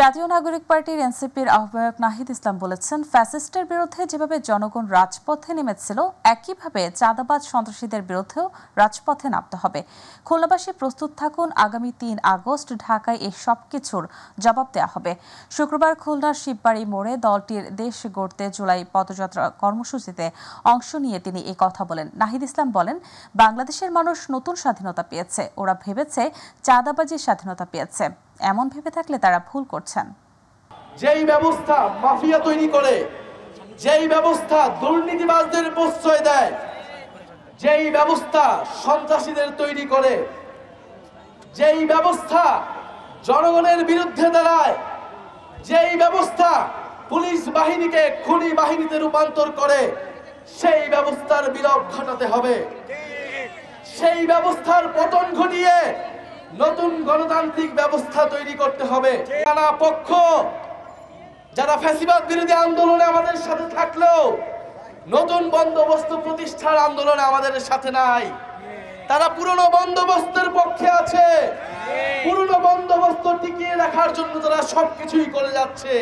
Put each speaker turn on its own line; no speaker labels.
জাতীয় নাগরিক পার্টির এনসিপির আহ্বায়ক নাহিদ ইসলাম বলেছেন, ফ্যাসিস্টের বিরুদ্ধে যেভাবে জনগণ রাজপথে নেমেছিল একইভাবে চাঁদাবাজ সন্ত্রাসীদের বিরুদ্ধেও রাজপথে নামতে হবে। খুলনাবাসী প্রস্তুত থাকুন, আগামী ৩ আগস্ট ঢাকায় এই সবকিছুর জবাব দেওয়া হবে। শুক্রবার খুলনার শিববাড়ি মোড়ে দলটির দেশ গড়তে জুলাই পদযাত্রা কর্মসূচিতে অংশ নিয়ে তিনি এই কথা বলেন। নাহিদ ইসলাম বলেন, বাংলাদেশের মানুষ নতুন স্বাধীনতা পেয়েছে, ওরা ভেবেছে চাঁদাবাজির স্বাধীনতা পেয়েছে। এমন ভেবে থাকলে তারা ভুল করছেন।
যেই ব্যবস্থা মাফিয়া তৈরি করে, যেই ব্যবস্থা দুর্নীতিবাজদের প্রশ্রয় দেয়, যেই ব্যবস্থা সন্ত্রাসীদের তৈরি করে, যেই ব্যবস্থা জনগণের বিরুদ্ধে দাঁড়ায়, যেই ব্যবস্থা পুলিশ বাহিনীকে খুনি বাহিনীতে রূপান্তর করে, সেই ব্যবস্থার বিলোপ ঘটাতে হবে। সেই ব্যবস্থার পতন ঘটিয়ে নতুন গণতান্ত্রিক ব্যবস্থা তৈরি করতে হবে। নানা পক্ষ যারা ফ্যাসিবাদ বিরোধী আন্দোলনে আমাদের সাথে থাকলেও নতুন বন্দোবস্ত প্রতিষ্ঠার আন্দোলনে আমাদের সাথে নাই। তারা পুরনো বন্দোবস্তের পক্ষে আছে। পুরনো বন্দোবস্ত টিকিয়ে রাখার জন্য তারা সবকিছুই করে যাচ্ছে।